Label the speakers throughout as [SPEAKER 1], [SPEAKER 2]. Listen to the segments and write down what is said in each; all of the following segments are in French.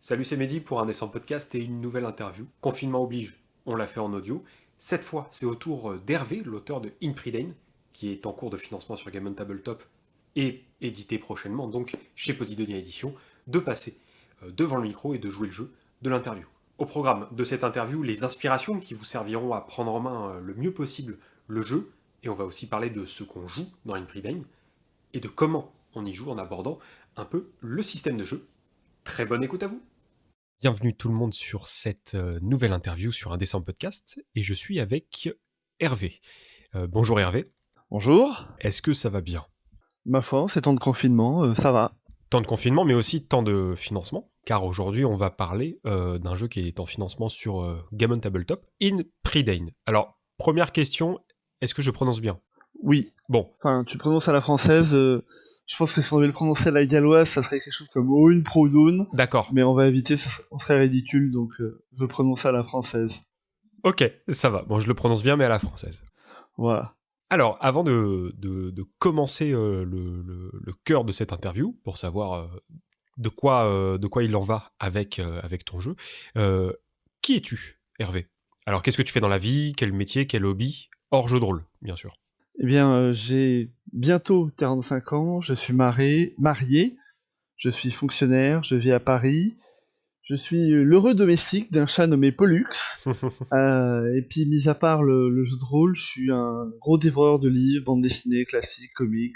[SPEAKER 1] Salut, c'est Mehdi pour un Indécent Podcast et une nouvelle interview. Confinement oblige, on l'a fait en audio. Cette fois, c'est au tour d'Hervé, l'auteur de In Predain, qui est en cours de financement sur Game on Tabletop et édité prochainement, donc chez Posidonia Édition, de passer devant le micro et de jouer le jeu de l'interview. Au programme de cette interview, les inspirations qui vous serviront à prendre en main le mieux possible le jeu, et on va aussi parler de ce qu'on joue dans In Predain, et de comment on y joue en abordant un peu le système de jeu. Très bonne écoute à vous. Bienvenue tout le monde sur cette nouvelle interview sur Indécent Podcast, et je suis avec Hervé. Bonjour Hervé,
[SPEAKER 2] Bonjour.
[SPEAKER 1] est-ce que ça va bien?
[SPEAKER 2] Ma foi, c'est temps de confinement, ça va.
[SPEAKER 1] Temps de confinement, mais aussi temps de financement, car aujourd'hui on va parler d'un jeu qui est en financement sur Game on Tabletop, In Predain. Alors, première question, est-ce que je prononce bien?
[SPEAKER 2] Oui.
[SPEAKER 1] Bon,
[SPEAKER 2] Enfin, tu le prononces à la française. Je pense que si on devait le prononcer à la galloise, ça serait quelque chose comme une prodone.
[SPEAKER 1] d'accord,
[SPEAKER 2] Mais on va éviter, on serait ridicule, donc je le prononce à la française.
[SPEAKER 1] ok, ça va. Bon, je le prononce bien, mais à la française.
[SPEAKER 2] Voilà.
[SPEAKER 1] Alors, avant de commencer le cœur de cette interview, pour savoir de quoi il en va avec ton jeu, euh, qui es-tu, Hervé? Alors, qu'est-ce que tu fais dans la vie? Quel métier? Quel hobby? Hors jeu de rôle, bien sûr.
[SPEAKER 2] Eh bien, j'ai bientôt 45 ans, je suis marié, je suis fonctionnaire, je vis à Paris. Je suis l'heureux domestique d'un chat nommé Pollux. Et puis, mis à part le jeu de rôle, je suis un gros dévoreur de livres, bandes dessinées, classiques, comics,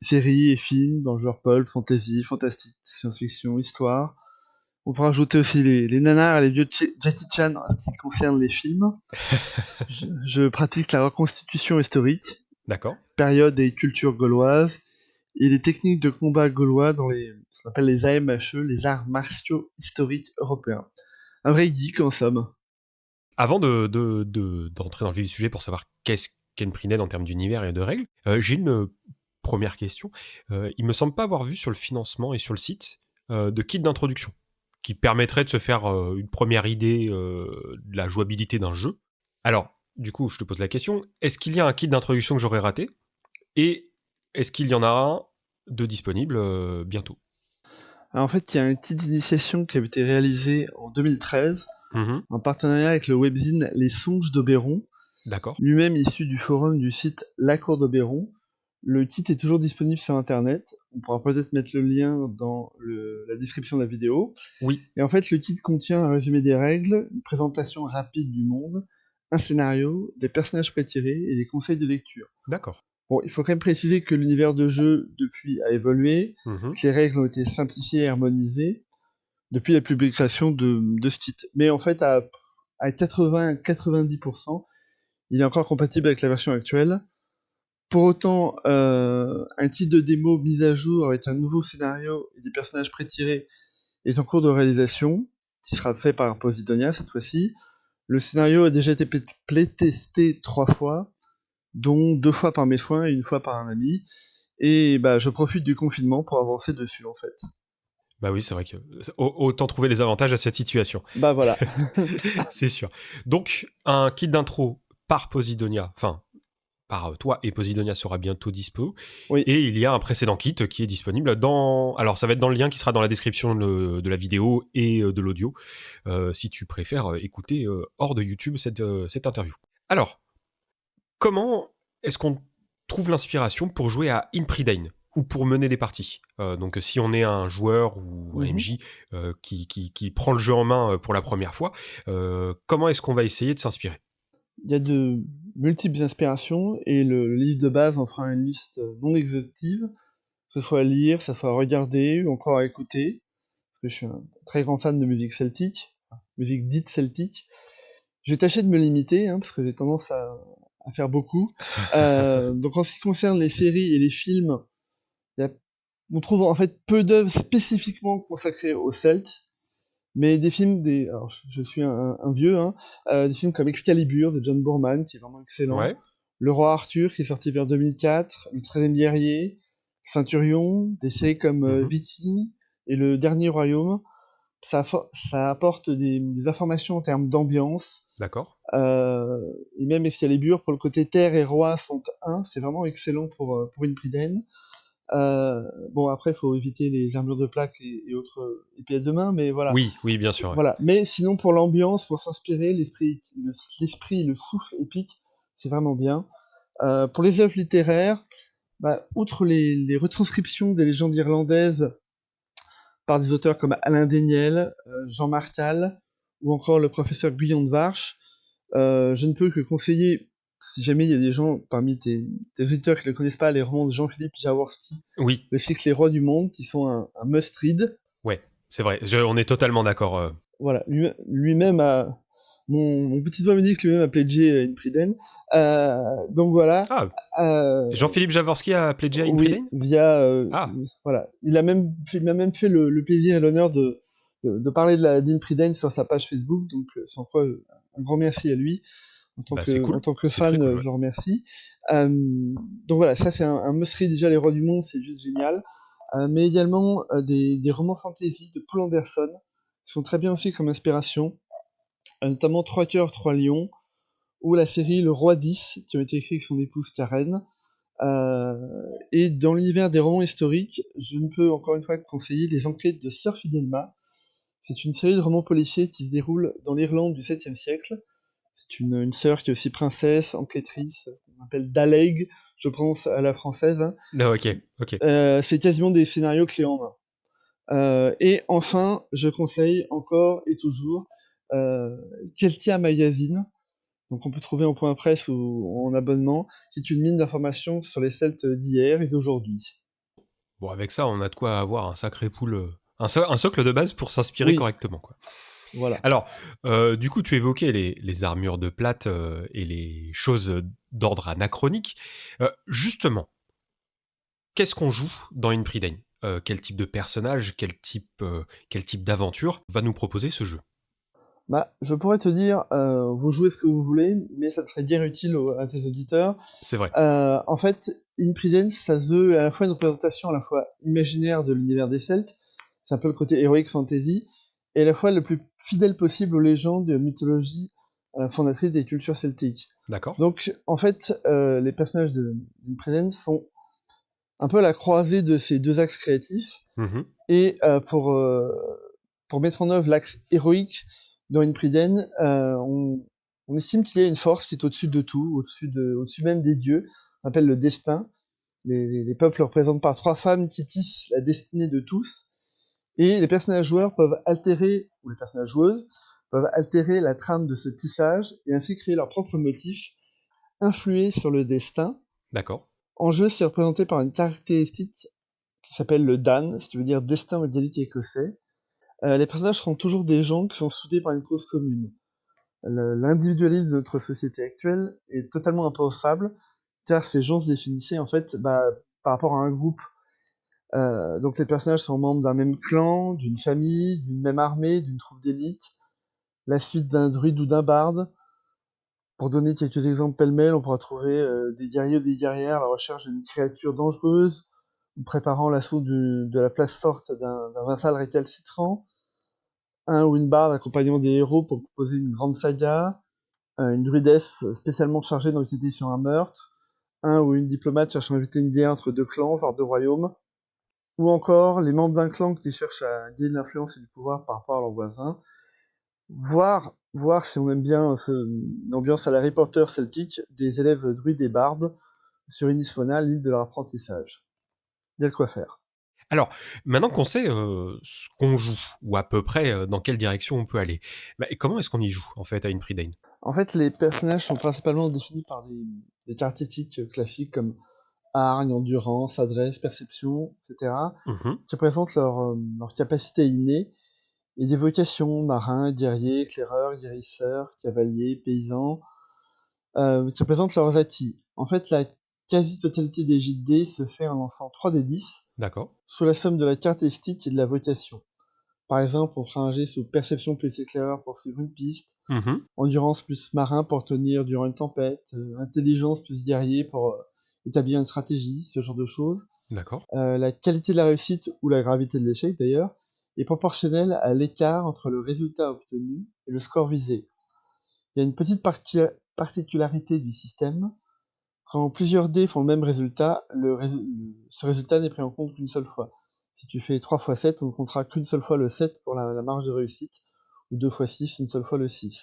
[SPEAKER 2] séries et films dans le genre pulp, fantasy, fantastique, science-fiction, histoire. On peut rajouter aussi les nanars et les vieux Jackie Chan en ce qui concerne les films. Je pratique la reconstitution historique,
[SPEAKER 1] D'accord.
[SPEAKER 2] période et culture gauloise, et les techniques de combat gaulois dans ce qu'on appelle les AMHE, les arts martiaux historiques européens. Un vrai geek en somme.
[SPEAKER 1] Avant d'entrer dans le vif du sujet pour savoir qu'est-ce qu'est une Prined en termes d'univers et de règles, j'ai une première question. Il me semble pas avoir vu sur le financement et sur le site de kit d'introduction qui permettrait de se faire une première idée de la jouabilité d'un jeu. Alors, du coup, je te pose la question, est-ce qu'il y a un kit d'introduction que j'aurais raté? Et est-ce qu'il y en a un de disponible bientôt?
[SPEAKER 2] Alors, en fait, il y a un kit d'initiation qui a été réalisé en 2013
[SPEAKER 1] Mhm.
[SPEAKER 2] en partenariat avec le webzine Les Songes d'Oberon,
[SPEAKER 1] D'accord.
[SPEAKER 2] lui-même issu du forum du site La Cour d'Oberon. Le kit est toujours disponible sur internet. On pourra peut-être mettre le lien dans la description de la vidéo.
[SPEAKER 1] Oui.
[SPEAKER 2] Et en fait, le kit contient un résumé des règles, une présentation rapide du monde, un scénario, des personnages prétirés et des conseils de lecture.
[SPEAKER 1] D'accord.
[SPEAKER 2] Bon, il faut quand même préciser que l'univers de jeu, depuis, a évolué,
[SPEAKER 1] Mhm.
[SPEAKER 2] que les règles ont été simplifiées et harmonisées depuis la publication de ce kit. Mais en fait, à 80-90%, il est encore compatible avec la version actuelle. Pour autant, un titre de démo mis à jour avec un nouveau scénario et des personnages prétirés est en cours de réalisation, qui sera fait par Posidonia cette fois-ci. Le scénario a déjà été playtesté 3 fois, dont 2 fois par mes soins et 1 fois par un ami. Et bah, je profite du confinement pour avancer dessus en fait.
[SPEAKER 1] Bah oui, c'est vrai que autant trouver des avantages à cette situation.
[SPEAKER 2] Bah voilà.
[SPEAKER 1] C'est sûr. Donc, un kit d'intro par Posidonia, enfin, par toi et Posidonia sera bientôt dispo.
[SPEAKER 2] Oui.
[SPEAKER 1] Et il y a un précédent kit qui est disponible dans... Alors, ça va être dans le lien qui sera dans la description de la vidéo et de l'audio, si tu préfères écouter hors de YouTube cette interview. Alors, comment est-ce qu'on trouve l'inspiration pour jouer à In Predain ou pour mener des parties? Donc si on est un joueur ou un
[SPEAKER 2] Mhm.
[SPEAKER 1] MJ qui prend le jeu en main pour la première fois, comment est-ce qu'on va essayer de s'inspirer?
[SPEAKER 2] Il y a de multiples inspirations et le livre de base en fera une liste non exhaustive, que ce soit à lire, que ce soit à regarder ou encore à écouter. Parce que je suis un très grand fan de musique celtique, musique dite celtique. Je vais tâcher de me limiter, hein, parce que j'ai tendance à faire beaucoup. Donc en ce qui concerne les séries et les films, il y a- on trouve en fait peu d'œuvres spécifiquement consacrées aux Celtes, mais des films, alors je suis un vieux, hein, des films comme Excalibur de John Boorman, qui est vraiment excellent,
[SPEAKER 1] Ouais.
[SPEAKER 2] Le Roi Arthur, qui est sorti vers 2004, Le 13e guerrier, Ceinturion, des séries comme
[SPEAKER 1] Mhm.
[SPEAKER 2] Viking et Le Dernier Royaume. Ça apporte des informations en termes d'ambiance,
[SPEAKER 1] D'accord.
[SPEAKER 2] euh, et même Excalibur, pour le côté terre et roi sont un, c'est vraiment excellent pour une Priden. Bon, après, il faut éviter les armures de plaques et autres épées de main, mais voilà.
[SPEAKER 1] Oui, oui, bien sûr. Ouais.
[SPEAKER 2] Voilà. Mais sinon, pour l'ambiance, pour s'inspirer, l'esprit, le souffle épique, c'est vraiment bien. Pour les œuvres littéraires, bah, outre les retranscriptions des légendes irlandaises par des auteurs comme Alain Desniel, Jean Marcal ou encore le professeur Guyon de Varche, je ne peux que conseiller, si jamais il y a des gens parmi tes auditeurs qui ne connaissent pas, les romans de Jean-Philippe Jaworski,
[SPEAKER 1] Oui,
[SPEAKER 2] le cycle Les Rois du Monde, qui sont un must-read.
[SPEAKER 1] ouais, c'est vrai. On est totalement d'accord.
[SPEAKER 2] Voilà, lui-même a. Mon petit doigt me dit que lui-même a pledgé une Priden. Donc voilà.
[SPEAKER 1] Ah,
[SPEAKER 2] Euh,
[SPEAKER 1] Jean-Philippe Javorski a pledgé à
[SPEAKER 2] oui,
[SPEAKER 1] Infridane.
[SPEAKER 2] via.
[SPEAKER 1] Ah,
[SPEAKER 2] Voilà. Il m'a même fait le plaisir et l'honneur de parler de la d'In Priden sur sa page Facebook. Donc, sans quoi, un grand merci à lui.
[SPEAKER 1] bah c'est
[SPEAKER 2] En
[SPEAKER 1] cool.
[SPEAKER 2] tant que
[SPEAKER 1] C'est très
[SPEAKER 2] fan,
[SPEAKER 1] cool. Ouais.
[SPEAKER 2] je le remercie. Euh, donc voilà, ça c'est un must-read déjà, Les Rois du Monde, c'est juste génial. Mais également des romans fantasy de Paul Anderson, qui sont très bien faits comme inspiration, notamment Trois cœurs, trois lions, ou la série Le Roi 10, qui a été écrit avec son épouse Karen. Euh, et dans l'univers des romans historiques, je ne peux encore une fois que conseiller Les Enquêtes de Sir Fidelma. C'est une série de romans policiers qui se déroule dans l'Irlande du 7e siècle. C'est une sœur qui est aussi princesse, enquêtrice, on appelle Daleg, je pense à la française, hein.
[SPEAKER 1] Ah, ok, ok.
[SPEAKER 2] C'est quasiment des scénarios clés en main. Et enfin, je conseille encore et toujours euh, Keltia Magazine, donc on peut trouver en point presse ou en abonnement, qui est une mine d'informations sur les Celtes d'hier et d'aujourd'hui.
[SPEAKER 1] Bon, avec ça, on a de quoi avoir un sacré pool, un socle de base pour s'inspirer
[SPEAKER 2] Oui,
[SPEAKER 1] correctement, quoi.
[SPEAKER 2] voilà.
[SPEAKER 1] Alors, du coup, tu évoquais les armures de plate et les choses d'ordre anachronique. Justement, qu'est-ce qu'on joue dans In Prydain? Quel type de personnage, quel type d'aventure va nous proposer ce jeu?
[SPEAKER 2] Bah, je pourrais te dire, vous jouez ce que vous voulez, mais ça serait guère utile à tes auditeurs.
[SPEAKER 1] C'est vrai.
[SPEAKER 2] En fait, In Prudence, ça se veut à la fois une représentation à la fois imaginaire de l'univers des Celtes, c'est un peu le côté heroic fantasy, et à la fois le plus fidèle possible aux légendes et aux mythologies fondatrices des cultures celtiques.
[SPEAKER 1] D'accord.
[SPEAKER 2] Donc, en fait, les personnages d'In Prudence sont un peu à la croisée de ces deux axes créatifs,
[SPEAKER 1] Mhm.
[SPEAKER 2] et pour mettre en œuvre l'axe héroïque dans In Priden, on estime qu'il y a une force qui est au-dessus de tout, au-dessus même des dieux, on appelle le destin. Les peuples représentés par trois femmes qui tissent la destinée de tous, et les personnages joueurs peuvent altérer, ou les personnages joueuses, peuvent altérer la trame de ce tissage et ainsi créer leurs propres motifs, influer sur le destin.
[SPEAKER 1] D'accord.
[SPEAKER 2] En jeu, c'est représenté par une caractéristique qui s'appelle le Dan, ce qui veut dire destin gaélique écossais. Les personnages seront toujours des gens qui sont soudés par une cause commune. L'individualisme de notre société actuelle est totalement impensable, car ces gens se définissaient en fait par rapport à un groupe. Donc les personnages sont membres d'un même clan, d'une famille, d'une même armée, d'une troupe d'élite, la suite d'un druide ou d'un barde. Pour donner quelques exemples pêle-mêle, on pourra trouver des guerriers ou des guerrières à la recherche d'une créature dangereuse, ou préparant l'assaut de la place forte d'un vassal récalcitrant, un ou une barde accompagnant des héros pour composer une grande saga, une druidesse spécialement chargée d'enquêter sur un meurtre, un ou une diplomate cherchant à éviter une guerre entre deux clans, voire deux royaumes, ou encore les membres d'un clan qui cherchent à gagner de l'influence et du pouvoir par rapport à leurs voisins, voir si on aime bien l'ambiance à la Harry Potter celtique, des élèves druides et bardes sur Inisfona, l'île de leur apprentissage. Il y a de quoi faire.
[SPEAKER 1] Alors, maintenant qu'on sait ce qu'on joue, ou à peu près dans quelle direction on peut aller, bah, comment est-ce qu'on y joue, en fait, à In Prydain?
[SPEAKER 2] En fait, les personnages sont principalement définis par des caractéristiques classiques comme hargne, endurance, adresse, perception, etc.,
[SPEAKER 1] Mhm.
[SPEAKER 2] qui représentent leur capacité innée, et des vocations, marin, guerrier, éclaireur, guérisseur, cavalier, paysan, qui représentent leurs acquis. En fait, la quasi-totalité des jets de dés se fait en lançant 3 des 10,
[SPEAKER 1] D'accord.
[SPEAKER 2] sous la somme de la caractéristique et de la vocation. Par exemple, on fera un jet sous perception plus éclaireur pour suivre une piste,
[SPEAKER 1] Mhm.
[SPEAKER 2] endurance plus marin pour tenir durant une tempête, intelligence plus guerrier pour établir une stratégie, ce genre de choses.
[SPEAKER 1] D'accord.
[SPEAKER 2] La qualité de la réussite ou la gravité de l'échec d'ailleurs est proportionnelle à l'écart entre le résultat obtenu et le score visé. Il y a une petite particularité du système. Quand plusieurs dés font le même résultat, ce résultat n'est pris en compte qu'une seule fois. Si tu fais 3 fois 7, on ne comptera qu'une seule fois le 7 pour la marge de réussite, ou 2 fois 6, une seule fois le 6.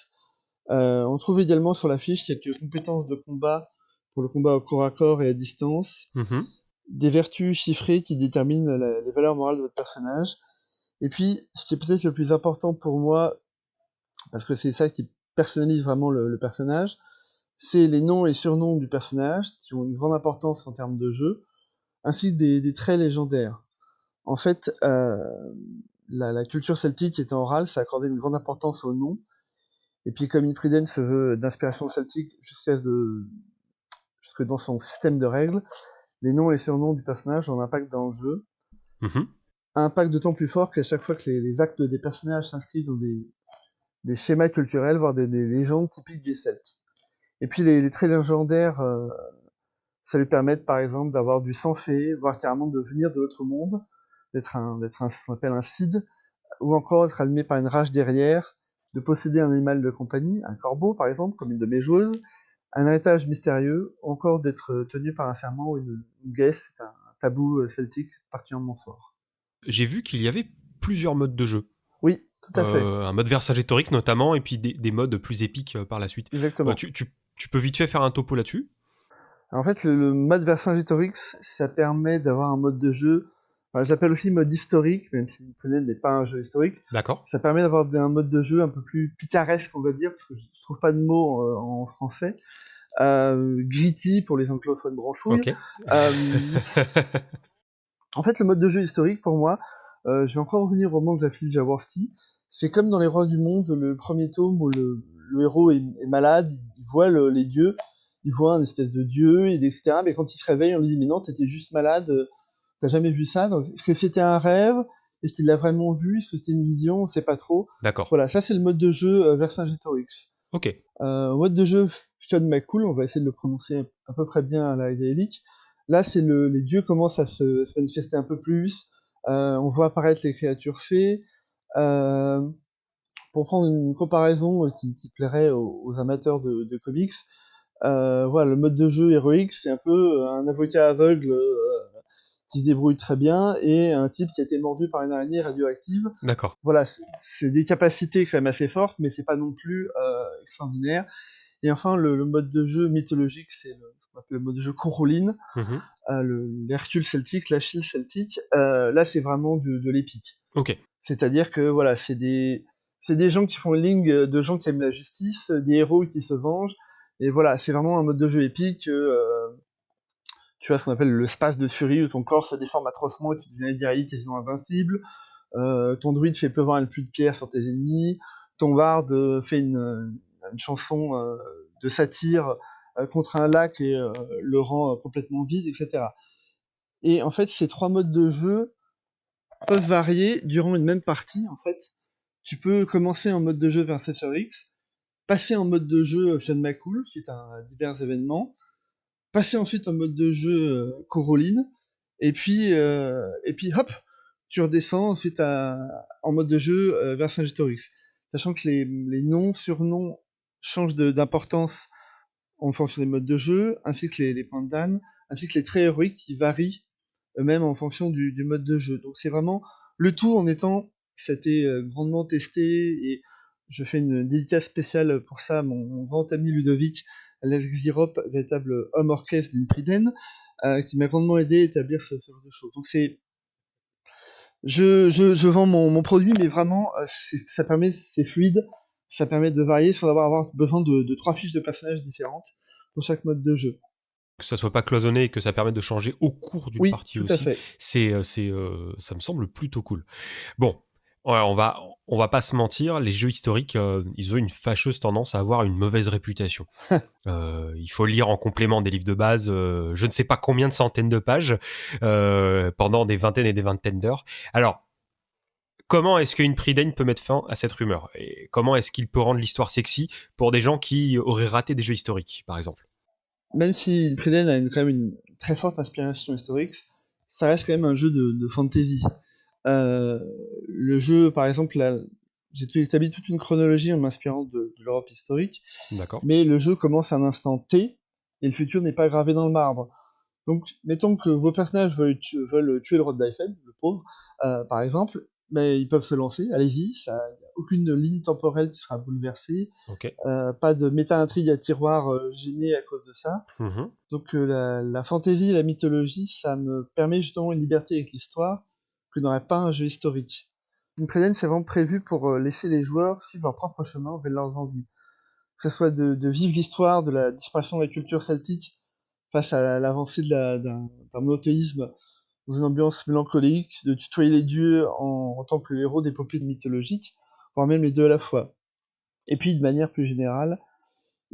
[SPEAKER 2] On trouve également sur la fiche quelques compétences de combat pour le combat au corps à corps et à distance,
[SPEAKER 1] Mhm.
[SPEAKER 2] des vertus chiffrées qui déterminent les valeurs morales de votre personnage, et puis, ce qui est peut-être le plus important pour moi, parce que c'est ça qui personnalise vraiment le personnage, c'est les noms et surnoms du personnage, qui ont une grande importance en termes de jeu, ainsi que des traits légendaires. En fait, la culture celtique étant orale, ça accordait une grande importance aux noms, et puis comme Impriden se veut d'inspiration celtique jusque dans son système de règles, les noms et les surnoms du personnage ont un impact dans le jeu,
[SPEAKER 1] Mhm.
[SPEAKER 2] un impact d'autant plus fort qu'à chaque fois que les actes des personnages s'inscrivent dans des schémas culturels, voire des légendes typiques des Celtes. Et puis les traits légendaires, ça lui permet par exemple d'avoir du sang fée, voire carrément de venir de l'autre monde, ce qu'on appelle un Cid, ou encore d'être animé par une rage guerrière, de posséder un animal de compagnie, un corbeau par exemple, comme une de mes joueuses, un héritage mystérieux, ou encore d'être tenu par un serment ou une guesse, c'est un tabou celtique particulièrement fort.
[SPEAKER 1] J'ai vu qu'il y avait plusieurs modes de jeu.
[SPEAKER 2] Oui, tout à fait,
[SPEAKER 1] Un mode Vercingétorix notamment, et puis des modes plus épiques par la suite.
[SPEAKER 2] exactement.
[SPEAKER 1] Tu peux vite fait faire un topo là-dessus?
[SPEAKER 2] En fait, le mode Vercingétorix, ça permet d'avoir un mode de jeu, enfin, j'appelle aussi mode historique, même si Prunelle n'est pas un jeu historique.
[SPEAKER 1] D'accord.
[SPEAKER 2] Ça permet d'avoir un mode de jeu un peu plus picaresque, on va dire, parce que je trouve pas de mots en français. Gritty pour les anglophones branchouilles.
[SPEAKER 1] Ok.
[SPEAKER 2] Euh, En fait, le mode de jeu historique, pour moi, je vais encore revenir au roman de Philippe Jaworski. C'est comme dans Les Rois du Monde, le premier tome où le héros est malade, il voit les dieux, il voit un espèce de dieu, etc. Mais quand il se réveille, on lui dit mais non, t'étais juste malade, t'as jamais vu ça. Donc, est-ce que c'était un rêve? Est-ce qu'il l'a vraiment vu? Est-ce que c'était une vision? On sait pas trop.
[SPEAKER 1] D'accord.
[SPEAKER 2] Voilà, ça c'est le mode de jeu Vercingétorix.
[SPEAKER 1] Ok.
[SPEAKER 2] Mode de jeu Fionn McCool, on va essayer de le prononcer à peu près bien à la gaélique. Là, c'est les dieux commencent à se manifester un peu plus. On voit apparaître les créatures fées. Euh, pour prendre une comparaison qui plairait aux amateurs de comics, voilà, le mode de jeu héroïque, c'est un peu un avocat aveugle qui se débrouille très bien et un type qui a été mordu par une araignée radioactive.
[SPEAKER 1] D'accord.
[SPEAKER 2] Voilà, c'est des capacités quand même assez fortes, mais c'est pas non plus extraordinaire. Et enfin, le mode de jeu mythologique, c'est ce qu'on appelle le mode de jeu Coroline,
[SPEAKER 1] Mhm.
[SPEAKER 2] l'Hercule celtique, l'Achille celtique. Là, c'est vraiment de l'épique.
[SPEAKER 1] Ok.
[SPEAKER 2] C'est-à-dire que voilà, c'est des gens qui font une ligne de gens qui aiment la justice, des héros qui se vengent. Et voilà, c'est vraiment un mode de jeu épique. Tu vois ce qu'on appelle le space de furie où ton corps se déforme atrocement et tu deviens un guerrier quasiment invincible. Ton druide fait pleuvoir une pluie de pierre sur tes ennemis. Ton bard fait une chanson de satire contre un lac et le rend complètement vide, etc. Et en fait, ces trois modes de jeu peuvent varier durant une même partie. En fait, tu peux commencer en mode de jeu Vercessor X, passer en mode de jeu Fion McCool suite à divers événements, passer ensuite en mode de jeu Coroline, et puis hop, tu redescends ensuite en mode de jeu Vercingétorix. Sachant que les noms, surnoms changent d'importance en fonction des modes de jeu, ainsi que les points de Dan, ainsi que les traits héroïques qui varient eux-mêmes en fonction du mode de jeu. Donc c'est vraiment le tout en étant, c'était grandement testé, et je fais une dédicace spéciale pour ça à mon grand ami Ludovic Alex Xirop, véritable homme orchestre d'Inpriden, qui m'a grandement aidé à établir ce genre de choses. Donc je vends mon produit, mais vraiment, ça permet, c'est fluide, ça permet de varier sans avoir besoin de trois fiches de personnages différentes pour chaque mode de jeu.
[SPEAKER 1] Que ça soit pas cloisonné et que ça permette de changer au cours d'une
[SPEAKER 2] Oui,
[SPEAKER 1] partie
[SPEAKER 2] tout à
[SPEAKER 1] aussi,
[SPEAKER 2] fait.
[SPEAKER 1] ça me semble plutôt cool. Bon, ouais, on va pas se mentir, les jeux historiques, ils ont une fâcheuse tendance à avoir une mauvaise réputation. Il faut lire en complément des livres de base, je ne sais pas combien de centaines de pages, pendant des vingtaines et des vingtaines d'heures. Alors, comment est-ce qu'une Priden peut mettre fin à cette rumeur? Et comment est-ce qu'il peut rendre l'histoire sexy pour des gens qui auraient raté des jeux historiques, par exemple?
[SPEAKER 2] Même si Preden a quand même une très forte inspiration historique, ça reste quand même un jeu de fantasy. Euh, le jeu, par exemple, là, j'ai établi toute une chronologie en m'inspirant de l'Europe historique,
[SPEAKER 1] D'accord.
[SPEAKER 2] mais le jeu commence à un instant T, et le futur n'est pas gravé dans le marbre. Donc, mettons que vos personnages veulent tuer le roi de Daifen, le pauvre, par exemple, mais ils peuvent se lancer, allez-y, y a aucune ligne temporelle qui sera bouleversée,
[SPEAKER 1] Ok.
[SPEAKER 2] pas de méta-intrigue à tiroir gêné à cause de ça.
[SPEAKER 1] Mhm.
[SPEAKER 2] Donc la fantasy et la mythologie, ça me permet justement une liberté avec l'histoire que n'aurait pas un jeu historique. Une Preden, c'est vraiment prévu pour laisser les joueurs suivre leur propre chemin vers leurs envies. Que ce soit de vivre l'histoire de la disparition de la culture celtique face à l'avancée d'un monothéisme dans une ambiance mélancolique, de tutoyer les dieux en tant que héros d'épopées mythologiques, voire même les deux à la fois. Et puis, de manière plus générale,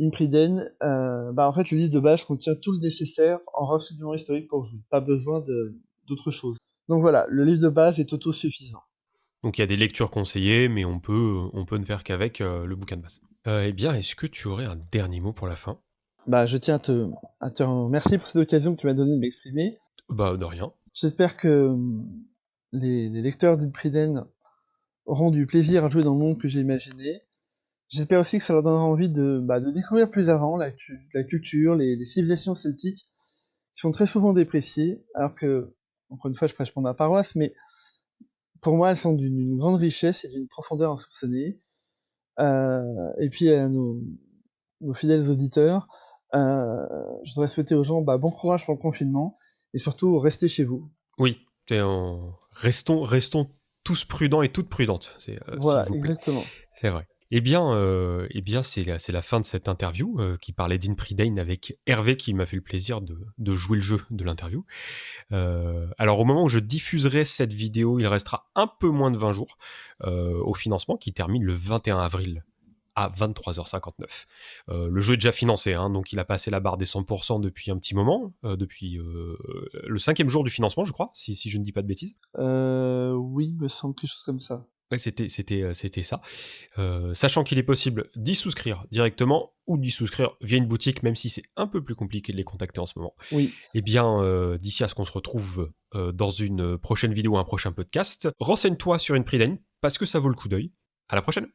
[SPEAKER 2] Impriden, en fait, le livre de base contient tout le nécessaire en renseignements historiques pour jouer. Pas besoin d'autre chose. Donc voilà, le livre de base est autosuffisant.
[SPEAKER 1] Donc il y a des lectures conseillées, mais on peut ne faire qu'avec le bouquin de base. Eh bien, est-ce que tu aurais un dernier mot pour la fin?
[SPEAKER 2] Je tiens à te remercier pour cette occasion que tu m'as donnée de m'exprimer.
[SPEAKER 1] Bah, de rien.
[SPEAKER 2] J'espère que les lecteurs d'Impriden auront du plaisir à jouer dans le monde que j'ai imaginé. J'espère aussi que ça leur donnera envie de découvrir plus avant la culture, les civilisations celtiques, qui sont très souvent dépréciées, alors que, encore une fois, je prêche pour ma paroisse, mais pour moi, elles sont d'une grande richesse et d'une profondeur insoupçonnée. Et puis, à nos fidèles auditeurs, je voudrais souhaiter aux gens bon courage pour le confinement, et surtout, restez chez vous.
[SPEAKER 1] Oui, restons tous prudents et toutes prudentes, s'il
[SPEAKER 2] Voilà,
[SPEAKER 1] vous plaît.
[SPEAKER 2] exactement.
[SPEAKER 1] C'est vrai. Eh bien, c'est la fin de cette interview qui parlait d'Inpridane avec Hervé qui m'a fait le plaisir de jouer le jeu de l'interview. Alors au moment où je diffuserai cette vidéo, il restera un peu moins de 20 jours au financement qui termine le 21 avril à 23h59. Le jeu est déjà financé, hein, donc il a passé la barre des 100% depuis un petit moment, depuis le 5e jour du financement, je crois, si je ne dis pas de bêtises.
[SPEAKER 2] Oui, me semble quelque chose comme ça.
[SPEAKER 1] Ouais, c'était ça. Sachant qu'il est possible d'y souscrire directement ou d'y souscrire via une boutique, même si c'est un peu plus compliqué de les contacter en ce moment.
[SPEAKER 2] Oui.
[SPEAKER 1] Eh bien, d'ici à ce qu'on se retrouve dans une prochaine vidéo ou un prochain podcast, renseigne-toi sur une Priden parce que ça vaut le coup d'œil. À la prochaine!